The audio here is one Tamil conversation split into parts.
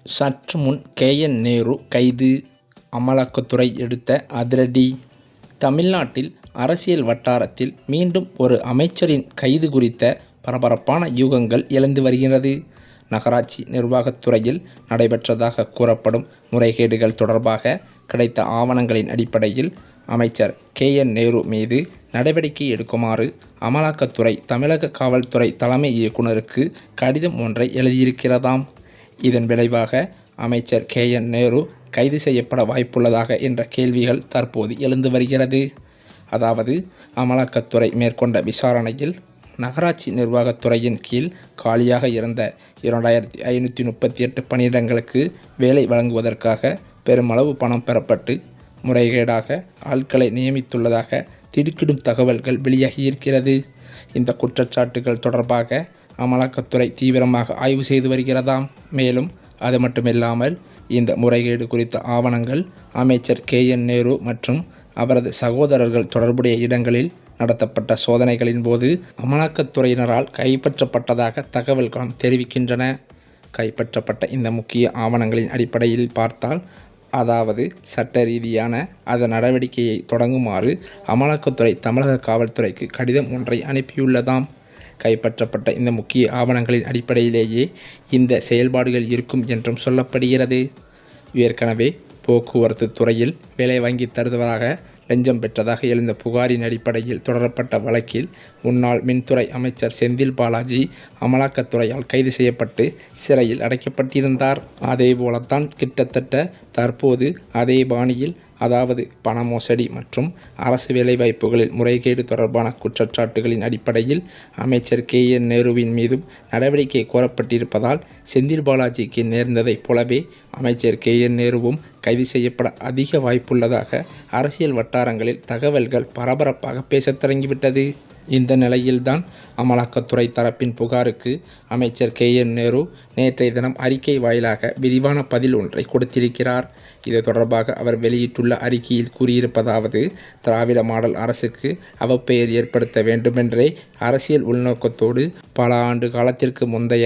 சற்று முன் KN நேரு கைது. அமலாக்கத்துறை எடுத்த அதிரடி. தமிழ்நாட்டில் அரசியல் வட்டாரத்தில் மீண்டும் ஒரு அமைச்சரின் கைது குறித்த பரபரப்பான யூகங்கள் எழுந்து வருகிறது. நகராட்சி நிர்வாகத்துறையில் நடைபெற்றதாக கூறப்படும் முறைகேடுகள் தொடர்பாக கிடைத்த ஆவணங்களின் அடிப்படையில் அமைச்சர் KN நேரு மீது நடவடிக்கை எடுக்குமாறு அமலாக்கத்துறை தமிழக காவல்துறை தலைமை இயக்குநருக்கு கடிதம் ஒன்றை எழுதியிருக்கிறதாம். இதன் விளைவாக அமைச்சர் KN நேரு கைது செய்யப்பட வாய்ப்புள்ளதாக என்ற கேள்விகள் தற்போது எழுந்து வருகிறது. அதாவது அமலாக்கத்துறை மேற்கொண்ட விசாரணையில் நகராட்சி நிர்வாகத்துறையின் கீழ் காலியாக இருந்த 2538 பணியிடங்களுக்கு வேலை வழங்குவதற்காக பெருமளவு பணம் பெறப்பட்டு முறைகேடாக ஆட்களை நியமித்துள்ளதாக திடுக்கிடும் தகவல்கள் வெளியாகியிருக்கிறது. இந்த குற்றச்சாட்டுகள் தொடர்பாக அமலாக்கத்துறை தீவிரமாக ஆய்வு செய்து வருகிறதாம். மேலும் அது மட்டுமில்லாமல் இந்த முறைகேடு குறித்த ஆவணங்கள் அமைச்சர் KN நேரு மற்றும் அவரது சகோதரர்கள் தொடர்புடைய இடங்களில் நடத்தப்பட்ட சோதனைகளின் போது அமலாக்கத்துறையினரால் கைப்பற்றப்பட்டதாக தகவல்கள் தெரிவிக்கின்றன. கைப்பற்றப்பட்ட இந்த முக்கிய ஆவணங்களின் அடிப்படையில் பார்த்தால், அதாவது சட்ட ரீதியான அதன் நடவடிக்கையை தொடங்குமாறு அமலாக்கத்துறை தமிழக காவல்துறைக்கு கடிதம் ஒன்றை அனுப்பியுள்ளதாம். கைப்பற்றப்பட்ட இந்த முக்கிய ஆவணங்களின் அடிப்படையிலேயே இந்த செயல்பாடுகள் இருக்கும் என்றும் சொல்லப்படுகிறது. ஏற்கனவே போக்குவரத்து துறையில் வேலை வாங்கி தருவதாக லஞ்சம் பெற்றதாக எழுந்த புகாரின் அடிப்படையில் தொடரப்பட்ட வழக்கில் முன்னாள் மின்துறை அமைச்சர் செந்தில் பாலாஜி அமலாக்கத்துறையால் கைது செய்யப்பட்டு சிறையில் அடைக்கப்பட்டிருந்தார். அதேபோலத்தான் கிட்டத்தட்ட தற்போது அதே பாணியில், அதாவது பண மோசடி மற்றும் அரசு வேலைவாய்ப்புகளில் முறைகேடு தொடர்பான குற்றச்சாட்டுகளின் அடிப்படையில் அமைச்சர் KN நேருவின் மீதும் நடவடிக்கை கோரப்பட்டிருப்பதால் செந்தில் பாலாஜிக்கு நேர்ந்ததைப் போலவே அமைச்சர் KN நேருவும் கைது செய்யப்பட அதிக வாய்ப்புள்ளதாக அரசியல் வட்டாரங்களில் தகவல்கள் பரபரப்பாக பேசத் தொடங்கிவிட்டது. இந்த நிலையில்தான் அமலாக்கத்துறை தரப்பின் புகாருக்கு அமைச்சர் KN நேரு நேற்றைய தினம் அறிக்கை வாயிலாக விரிவான பதில் ஒன்றை கொடுத்திருக்கிறார். இது தொடர்பாக அவர் வெளியிட்டுள்ள அறிக்கையில் கூறியிருப்பதாவது: திராவிட மாடல் அரசுக்கு அவப்பெயர் ஏற்படுத்த வேண்டுமென்றே அரசியல் உள்நோக்கத்தோடு பல ஆண்டு காலத்திற்கு முந்தைய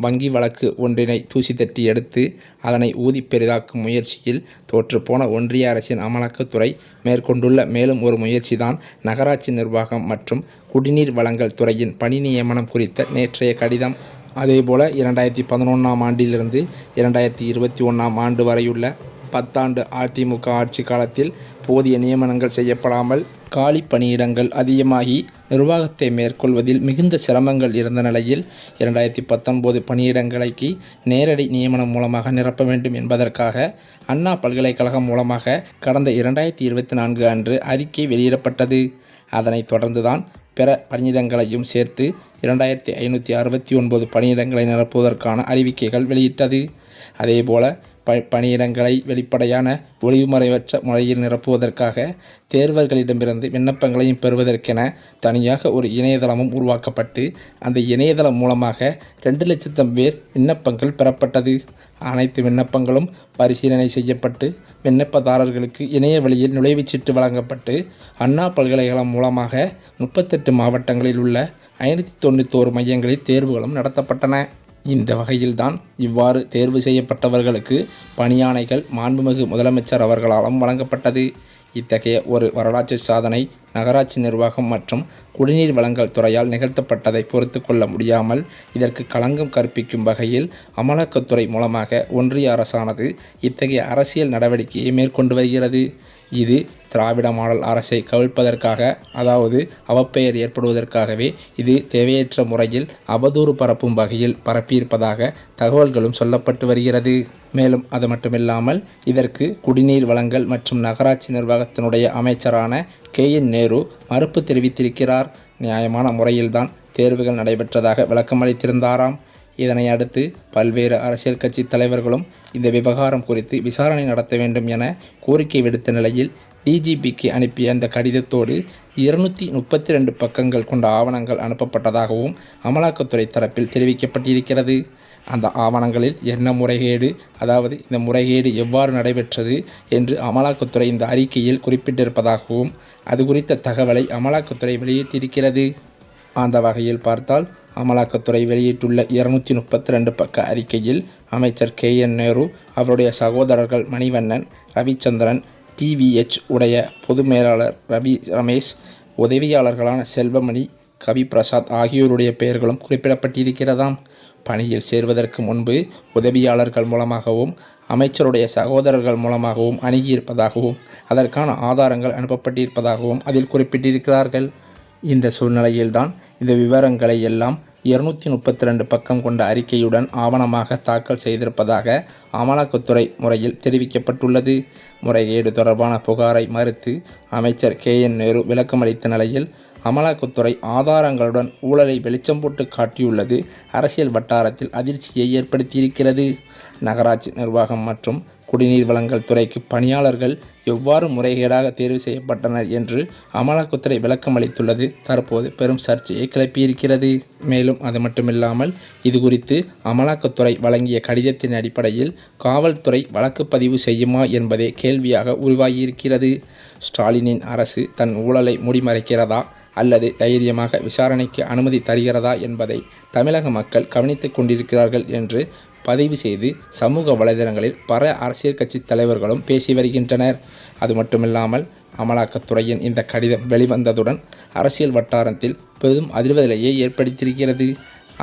வங்கி வழக்கு ஒன்றினை தூசி தட்டி எடுத்து அதனை ஊதி பெரிதாக்கும் முயற்சியில் தோற்றுப்போன ஒன்றிய அரசின் அமலாக்கத்துறை மேற்கொண்டுள்ள மேலும் ஒரு முயற்சிதான் நகராட்சி நிர்வாகம் மற்றும் குடிநீர் வழங்கல் துறையின் பணி நியமனம் குறித்த நேற்றைய கடிதம். அதேபோல 2011ஆம் ஆண்டிலிருந்து 2021ஆம் ஆண்டு வரையுள்ள 10 ஆண்டு அதிமுக ஆட்சி காலத்தில் போதிய நியமனங்கள் செய்யப்படாமல் காலி பணியிடங்கள் அதிகமாகி நிர்வாகத்தை மேற்கொள்வதில் மிகுந்த சிரமங்கள் இருந்த நிலையில் 2019 பணியிடங்களுக்கு நேரடி நியமனம் மூலமாக நிரப்ப வேண்டும் என்பதற்காக அண்ணா பல்கலைக்கழகம் மூலமாக கடந்த 2024 அன்று அறிக்கை வெளியிடப்பட்டது. அதனைத் தொடர்ந்துதான் பிற பணியிடங்களையும் சேர்த்து 2569 பணியிடங்களை நிரப்புவதற்கான அறிவிக்கைகள் வெளியிட்டது. அதேபோல பணியிடங்களை வெளிப்படையான ஒளிவுமறைவற்ற முறையில் நிரப்புவதற்காக தேர்வர்களிடமிருந்து விண்ணப்பங்களையும் பெறுவதற்கென தனியாக ஒரு இணையதளமும் உருவாக்கப்பட்டு அந்த இணையதளம் மூலமாக 2 லட்சம் பேர் விண்ணப்பங்கள் பெறப்பட்டது. அனைத்து விண்ணப்பங்களும் பரிசீலனை செய்யப்பட்டு விண்ணப்பதாரர்களுக்கு இணைய வழியில் நுழைவுச்சீட்டு வழங்கப்பட்டு அண்ணா பல்கலைக்கழகம் மூலமாக 38 மாவட்டங்களில் உள்ள 591 மையங்களில் தேர்வுகளும் நடத்தப்பட்டன. இந்த வகையில்தான் இவ்வாறு தேர்வு செய்யப்பட்டவர்களுக்கு பணியாணைகள் மாண்புமிகு முதலமைச்சர் அவர்களாலும் வழங்கப்பட்டது. இத்தகைய ஒரு வரலாற்று சாதனை நகராட்சி நிர்வாகம் மற்றும் குடிநீர் வழங்கல் துறையால் நிகழ்த்தப்பட்டதை பொறுத்து கொள்ள முடியாமல் இதற்கு களங்கம் கற்பிக்கும் வகையில் அமலாக்கத்துறை மூலமாக ஒன்றிய அரசானது இத்தகைய அரசியல் நடவடிக்கையை மேற்கொண்டு வருகிறது. இது திராவிட மாடல் அரசை கவிழ்ப்பதற்காக, அதாவது அவப்பெயர் ஏற்படுவதற்காகவே இது தேவையற்ற முறையில் அவதூறு பரப்பும் வகையில் பரப்பியிருப்பதாக தகவல்களும் சொல்லப்பட்டு வருகிறது. மேலும் அது மட்டுமில்லாமல் இதற்கு குடிநீர் வழங்கல் மற்றும் நகராட்சி நிர்வாகத்தினுடைய அமைச்சரான KN நேரு மறுப்பு தெரிவித்திருக்கிறார். நியாயமான முறையில்தான் தேர்வுகள் நடைபெற்றதாக விளக்கமளித்திருந்தாராம். இதனை அடுத்து பல்வேறு அரசியல் கட்சி தலைவர்களும் இந்த விவகாரம் குறித்து விசாரணை நடத்த வேண்டும் என கோரிக்கை விடுத்த நிலையில் DGPக்கு அனுப்பிய அந்த கடிதத்தோடு 232 பக்கங்கள் கொண்ட ஆவணங்கள் அனுப்பப்பட்டதாகவும் அமலாக்கத்துறை தரப்பில் தெரிவிக்கப்பட்டிருக்கிறது. அந்த ஆவணங்களில் என்ன முறைகேடு, அதாவது இந்த முறைகேடு எவ்வாறு நடைபெற்றது என்று அமலாக்கத்துறை இந்த அறிக்கையில் குறிப்பிட்டிருப்பதாகவும் அது குறித்த தகவலை அமலாக்கத்துறை வெளியிட்டிருக்கிறது. அந்த வகையில் பார்த்தால் அமலாக்கத்துறை வெளியிட்டுள்ள 232 பக்க அறிக்கையில் அமைச்சர் KN நேரு, அவருடைய சகோதரர்கள் மணிவண்ணன், ரவிச்சந்திரன், TVH உடைய பொது மேலாளர் ரவி ரமேஷ், உதவியாளர்களான செல்வமணி, கவி பிரசாத் ஆகியோருடைய பெயர்களும் குறிப்பிடப்பட்டிருக்கிறதாம். பணியில் சேர்வதற்கு முன்பு உதவியாளர்கள் மூலமாகவும் அமைச்சருடைய சகோதரர்கள் மூலமாகவும் அணுகியிருப்பதாகவும் அதற்கான ஆதாரங்கள் அனுப்பப்பட்டிருப்பதாகவும் அதில் குறிப்பிட்டிருக்கிறார்கள். இந்த சூழ்நிலையில்தான் இந்த விவரங்களை எல்லாம் 232 பக்கம் கொண்ட அறிக்கையுடன் ஆவணமாக தாக்கல் செய்திருப்பதாக அமலாக்கத்துறை முறையில் தெரிவிக்கப்பட்டுள்ளது. முறைகேடு தொடர்பான புகாரை மறுத்து அமைச்சர் KN நேரு விளக்கமளித்த நிலையில் அமலாக்கத்துறை ஆதாரங்களுடன் ஊழலை வெளிச்சம் போட்டு காட்டியுள்ளது அரசியல் வட்டாரத்தில் அதிர்ச்சியை ஏற்படுத்தியிருக்கிறது. நகராட்சி நிர்வாகம் மற்றும் குடிநீர் வழங்கல் துறைக்கு பணியாளர்கள் எவ்வாறு முறைகேடாக தேர்வு செய்யப்பட்டனர் என்று அமலாக்கத்துறை விளக்கமளித்துள்ளது தற்போது பெரும் சர்ச்சையை கிளப்பியிருக்கிறது. மேலும் அது மட்டுமில்லாமல் இது குறித்து அமலாக்கத்துறை வழங்கிய கடிதத்தின் அடிப்படையில் காவல்துறை வழக்கு பதிவு செய்யுமா என்பதே கேள்வியாக உருவாகியிருக்கிறது. ஸ்டாலினின் அரசு தன் ஊழலை மூடிமறைக்கிறதா அல்லது தைரியமாக விசாரணைக்கு அனுமதி தருகிறதா என்பதை தமிழக மக்கள் கவனித்துக் கொண்டிருக்கிறார்கள் என்று பதிவு செய்து சமூக வலைதளங்களில் பல அரசியல் கட்சி தலைவர்களும் பேசி வருகின்றனர். அது மட்டுமில்லாமல் அமலாக்கத்துறையின் இந்த கடிதம் வெளிவந்ததுடன் அரசியல் வட்டாரத்தில் பெரும் அதிர்வலையை ஏற்படுத்தியிருக்கிறது.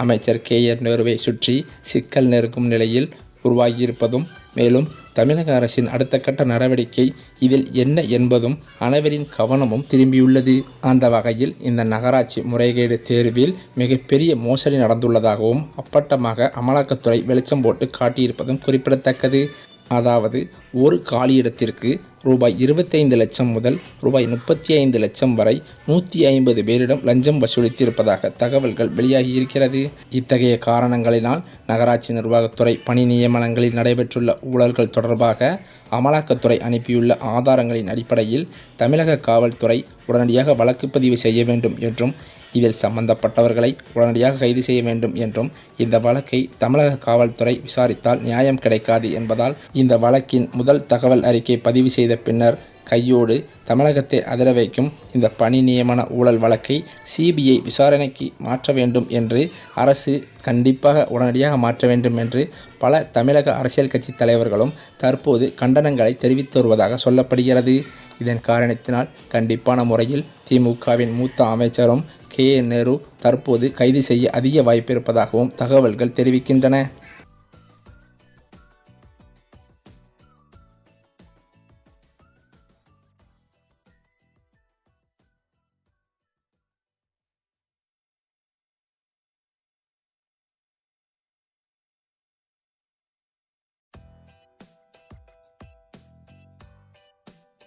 அமைச்சர் KN நேருவை சுற்றி சிக்கல் நெருக்கும் நிலையில் உருவாகியிருப்பதும், மேலும் தமிழக அரசின் அடுத்த கட்ட நடவடிக்கை இதில் என்ன என்பதும் அனைவரின் கவனமும் திரும்பியுள்ளது. அந்த வகையில் இந்த நகராட்சி முறைகேடு தேர்வில் மிகப்பெரிய மோசடி நடந்துள்ளதாகவும் அப்பட்டமாக அமலாக்கத்துறை வெளிச்சம் போட்டு காட்டியிருப்பதும் குறிப்பிடத்தக்கது. அதாவது ஒரு காலியிடத்திற்கு ரூபாய் 25 லட்சம் முதல் ரூபாய் 35 லட்சம் வரை 150 பேரிடம் லஞ்சம் வசூலித்திருப்பதாக தகவல்கள் வெளியாகியிருக்கிறது. இத்தகைய காரணங்களினால் நகராட்சி நிர்வாகத்துறை பணி நியமனங்களில் நடைபெற்றுள்ள ஊழல்கள் தொடர்பாக அமலாக்கத்துறை அனுப்பியுள்ள ஆதாரங்களின் அடிப்படையில் தமிழக காவல்துறை உடனடியாக வழக்கு பதிவு செய்ய வேண்டும் என்றும் இதில் சம்பந்தப்பட்டவர்களை உடனடியாக கைது செய்ய வேண்டும் என்றும், இந்த வழக்கை தமிழக காவல்துறை விசாரித்தால் நியாயம் கிடைக்காது என்பதால் இந்த வழக்கின் முதல் தகவல் அறிக்கை பதிவு செய்த பின்னர் கையோடு தமிழகத்தை அதிர வைக்கும் இந்த பணி நியமன ஊழல் வழக்கை CBI விசாரணைக்கு மாற்ற வேண்டும் என்று அரசு கண்டிப்பாக உடனடியாக மாற்ற வேண்டும் என்று பல தமிழக அரசியல் கட்சி தலைவர்களும் தற்போது கண்டனங்களை தெரிவித்து வருவதாக சொல்லப்படுகிறது. இதன் காரணத்தினால் கண்டிப்பான முறையில் திமுகவின் மூத்த அமைச்சரும் KN நேரு தற்போது கைது செய்ய அதிக வாய்ப்பு இருப்பதாகவும் தகவல்கள் தெரிவிக்கின்றன.